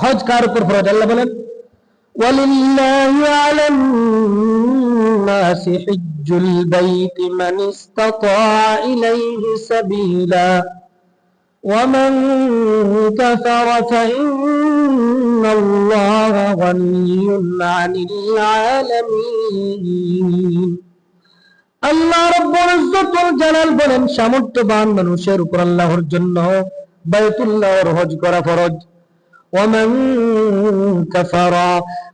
হজ কার উপর ফরজ? আল্লাহ বলেন ওয়ালিল্লাহি আলান নাসি হিজ্জুল বাইতি মান ইসতাতা ইলাইহি সাবিলা ومن كفر فإن الله غني عن العالمين আল্লাহ রাব্বুল ইজ্জত ওয়াল জালাল বলেন সামর্থ্যবান মানুষের উপর আল্লাহর জন্য বাইতুল্লাহর হজ করা ফরজ। ومن كفر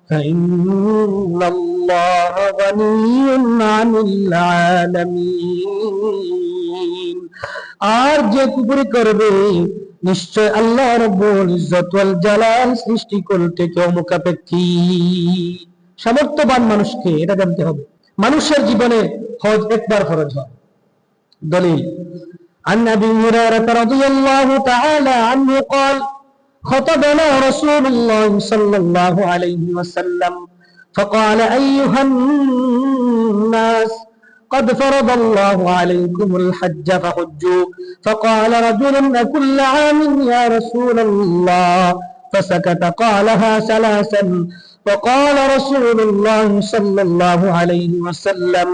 فإن الله غني عن العالمين আর যে কুফর করবে নিশ্চয় আল্লাহ রাব্বুল ইজ্জত ওয়াল জালাল সৃষ্টিকুল থেকে মুখাপেক্ষী। সামর্থ্যবান মানুষকে এটা জানতে হবে মানুষের জীবনে হজ একবার ফরজ হয়। দলিল عن أبي هريرة رضي الله تعالى عنه قال خطبنا رسول الله صلى الله عليه وسلم فقال أيها الناس قد فرض الله عليكم الحج فحجوا فقال رجل أكل عام يا رسول الله فسكت قالها ثلاثا فقال رسول الله صلى الله عليه وسلم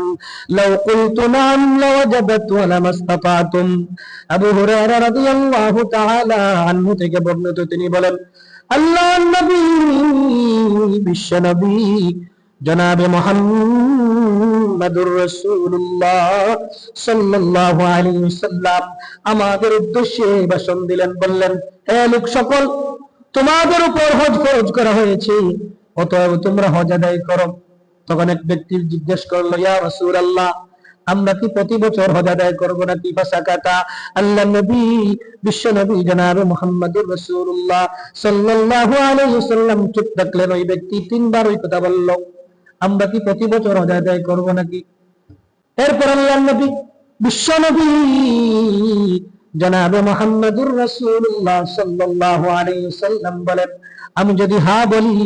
لو قلت نعم لوجبت ولما استطعتم আবু হুরায়রা রাদিয়াল্লাহু তাআলা আনহু থেকে বর্ণিত তিনি বলেন আল্লাহর নবী বিশ্ব নবী জনাবে মুহাম্মাদুর রাসূলুল্লাহ সাল্লাল্লাহু আলাইহি ওয়াসাল্লাম আমাদের উদ্দেশ্যে ভাষণ দিলেন, বললেন হে লোক সকল, তোমাদের উপর হজ ফরজ করা হয়েছে, অতএব তোমরা হজ আদায় করো। তখন এক ব্যক্তি জিজ্ঞেস করলো ইয়া রাসূলুল্লাহ, আমরা কি প্রতি বছর হজ আদায় করবো নাকি? ফাসাকাতা, আল্লাহ নবী বিশ্ব নবী জনাবে মুহাম্মাদুর রাসূলুল্লাহ সাল্লাল্লাহু আলাইহি ওয়াসাল্লাম চুপ থাকলেন। ওই ব্যক্তি তিনবার ওই কথা বলল, আমরা কি প্রতি বছর হজ আদায় করবো নাকি? এরপর আল্লাহ নবী বিশ্ব নবী জনাবে মুহাম্মাদুর রাসূলুল্লাহ সাল্লাল্লাহু আলাইহি ওয়াসাল্লাম বলেন, আমি যদি হ্যাঁ বলি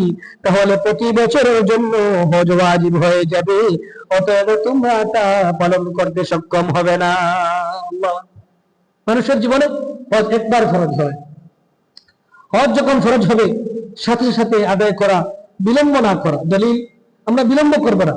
তাহলে প্রতি বছরের জন্য হজ ওয়াজিব হয়ে যাবে, অতএব তোমরা তা পালন করতে সক্ষম হবে না। মানুষের জীবনে হজ একবার ফরজ হয়। হজ যখন ফরজ হবে সাথে সাথে আদায় করা, বিলম্ব না করা। দলিল আমরা বিলম্ব করব না।